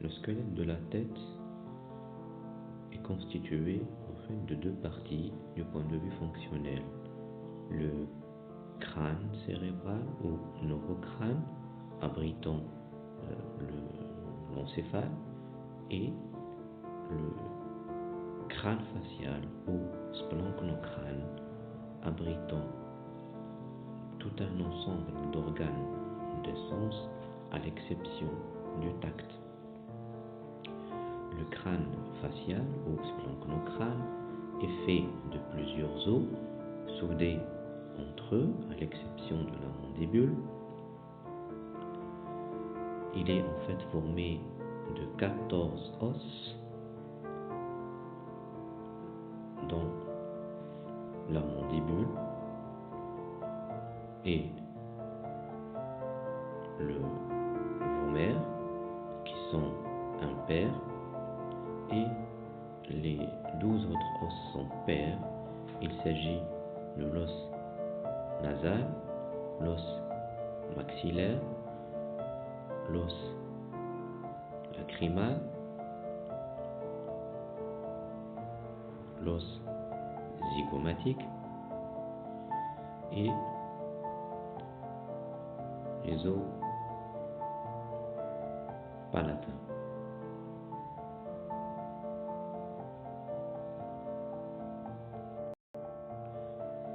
Le squelette de la tête est constitué en fait de deux parties du point de vue fonctionnel. Le crâne cérébral ou neurocrâne abritant l'encéphale et le crâne facial ou splanchnocrine abritant tout un ensemble d'organes des sens à l'exception du tact. Le crâne facial ou splanchnocrine est fait de plusieurs os soudés entre eux à l'exception de la mandibule. Il est en fait formé de 14 os dont la mandibule et le vomaire qui sont impairs et les 12 autres os sont pairs. Il s'agit de l'os nasal, l'os maxillaire, l'os lacrymal, l'os zygomatique et les os palatins.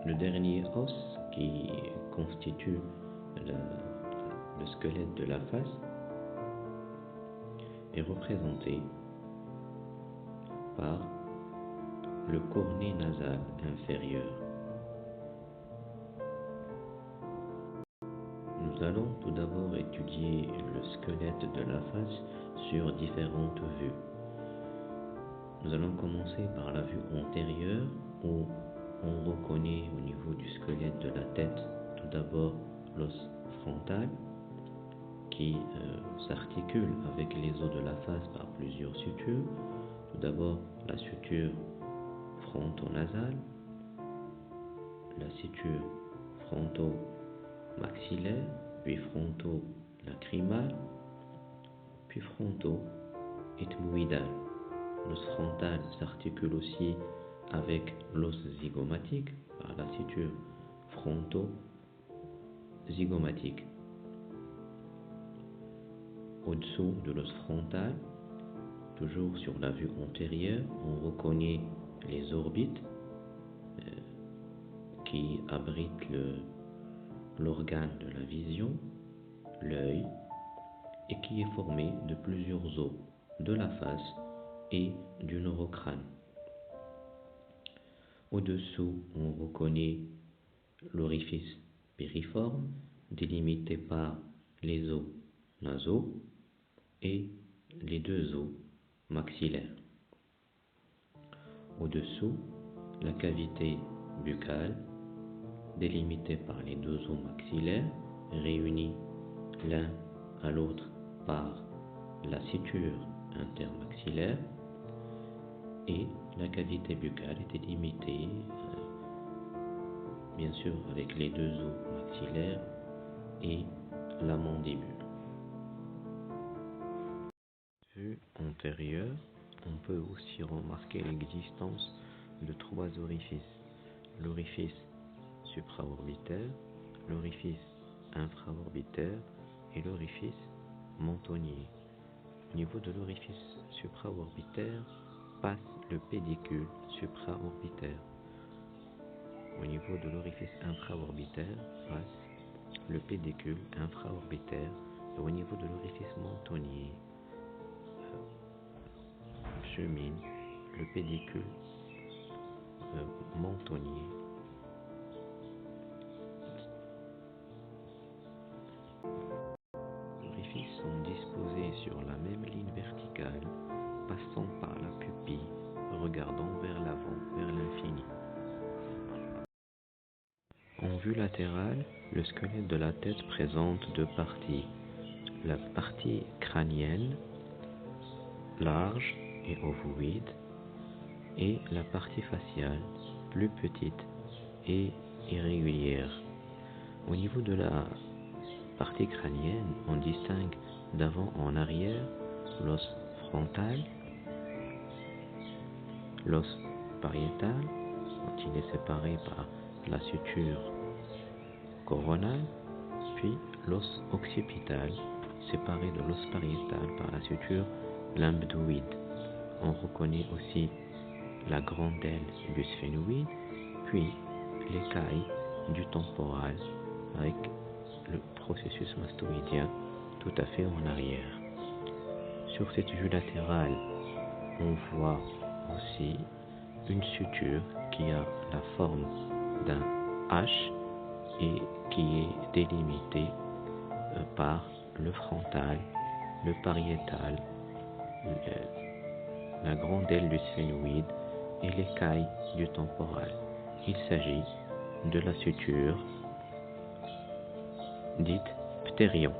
Le dernier os qui constitue le squelette de la face est représenté par le cornet nasal inférieur. Nous allons tout d'abord étudier le squelette de la face sur différentes vues. Nous allons commencer par la vue antérieure où on reconnaît au niveau du squelette de la tête tout d'abord l'os frontal qui s'articule avec les os de la face par plusieurs sutures. Tout d'abord la suture frontonasale, la suture fronto-maxillaire, puis fronto-lacrymale, puis fronto-ethmoïdale. L'os frontal s'articule aussi avec l'os zygomatique par la suture fronto-zygomatique. Au-dessous de l'os frontal, toujours sur la vue antérieure, on reconnaît les orbites qui abritent l'organe de la vision, l'œil, et qui est formé de plusieurs os de la face et du neurocrâne. Au-dessous, on reconnaît l'orifice piriforme délimité par les os nasaux et les deux os maxillaires. Au-dessous, la cavité buccale délimitée par les deux os maxillaires réunis l'un à l'autre par la suture intermaxillaire, et la cavité buccale est délimitée bien sûr avec les deux os maxillaires et la mandibule. Vue antérieure, on peut aussi remarquer l'existence de trois orifices: l'orifice supraorbitaire, l'orifice infraorbitaire et l'orifice mentonnier. Au niveau de l'orifice supraorbitaire passe le pédicule supraorbitaire. Au niveau de l'orifice infraorbitaire passe le pédicule infraorbitaire, et au niveau de l'orifice mentonnier chemine le pédicule mentonnier. Les orifices sont disposés sur la même ligne verticale, passant par la pupille, regardant vers l'avant, vers l'infini. En vue latérale, le squelette de la tête présente deux parties. La partie crânienne, large et ovoïde, et la partie faciale, plus petite et irrégulière. Au niveau de la partie crânienne, on distingue d'avant en arrière l'os frontal, l'os pariétal, quand il est séparé par la suture coronale, puis l'os occipital, séparé de l'os pariétal par la suture lambdoïde. On reconnaît aussi la grande aile du sphénoïde, puis l'écaille du temporal avec le processus mastoïdien tout à fait en arrière. Sur cette vue latérale, on voit aussi une suture qui a la forme d'un H et qui est délimitée par le frontal, le pariétal, la grande aile du sphénoïde et l'écaille du temporal. Il s'agit de la suture dite ptérion.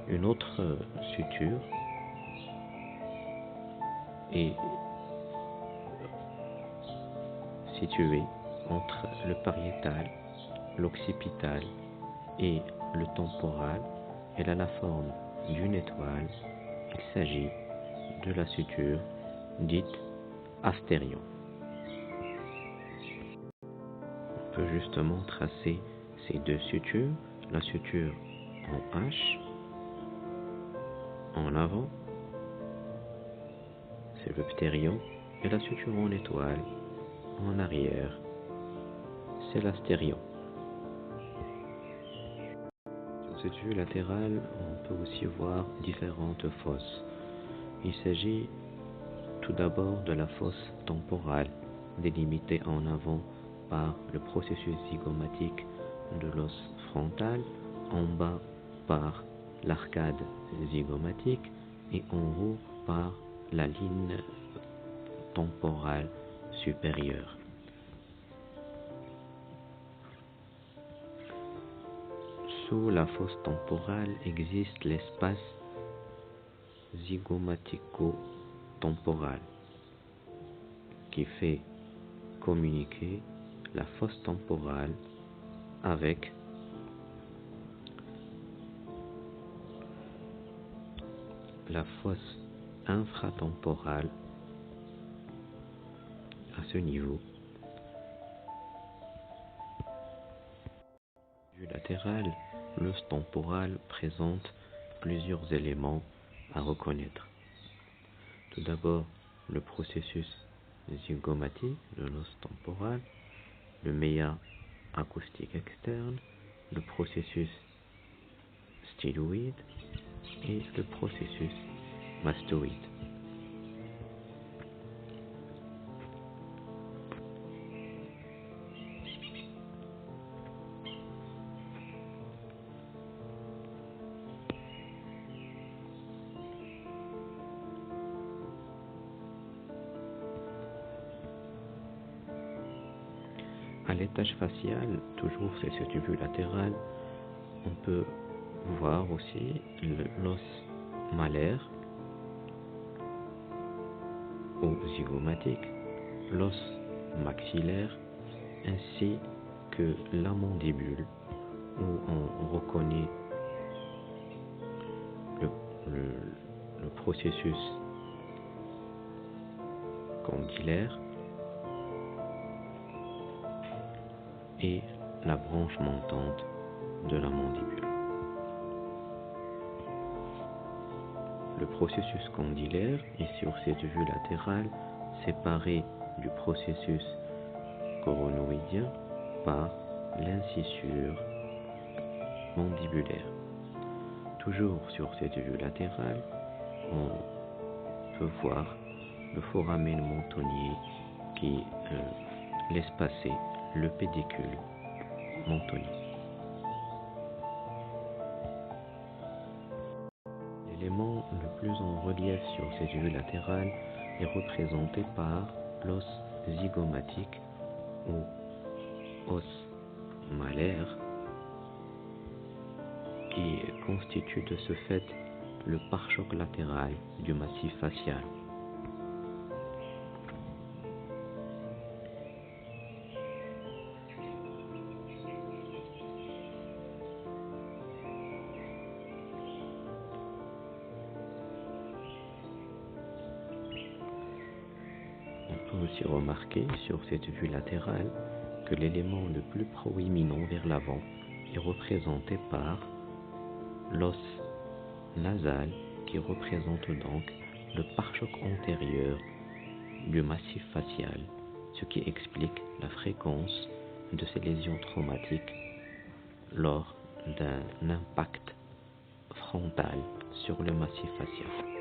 Une autre suture est située entre le pariétal, l'occipital et le temporal. Elle a la forme d'une étoile. Il s'agit de la suture dite astérion. On peut justement tracer ces deux sutures, la suture en H en avant, c'est le ptérion, et la suture en étoile en arrière, c'est l'astérion. Sur cette vue latérale, on peut aussi voir différentes fosses. Il s'agit tout d'abord de la fosse temporale, délimitée en avant par le processus zygomatique de l'os frontal, en bas par l'arcade zygomatique et en haut par la ligne temporale supérieure. Sous la fosse temporale existe l'espace zygomatico-temporal qui fait communiquer la fosse temporale avec la fosse infratemporale à ce niveau. Vue latérale, l'os temporal présente plusieurs éléments à reconnaître. Tout d'abord, le processus zygomatique de l'os temporal, le méa acoustique externe, le processus styloïde et le processus mastoïde. À l'étage facial, toujours c'est cette vue latérale, on peut voir aussi l'os malaire ou zygomatique, l'os maxillaire, ainsi que la mandibule, où on reconnaît le processus condylaire et la branche montante de la mandibule. Le processus condylaire est sur cette vue latérale séparé du processus coronoïdien par l'incisure mandibulaire. Toujours sur cette vue latérale, on peut voir le foramen mentonnier qui laisse passer le pédicule mentonnier. L'élément le plus en relief sur cette vue latérale est représenté par l'os zygomatique ou os malaire qui constitue de ce fait le pare-choc latéral du massif facial. peut aussi remarquer sur cette vue latérale que l'élément le plus proéminent vers l'avant est représenté par l'os nasal qui représente donc le pare-choc antérieur du massif facial, ce qui explique la fréquence de ces lésions traumatiques lors d'un impact frontal sur le massif facial.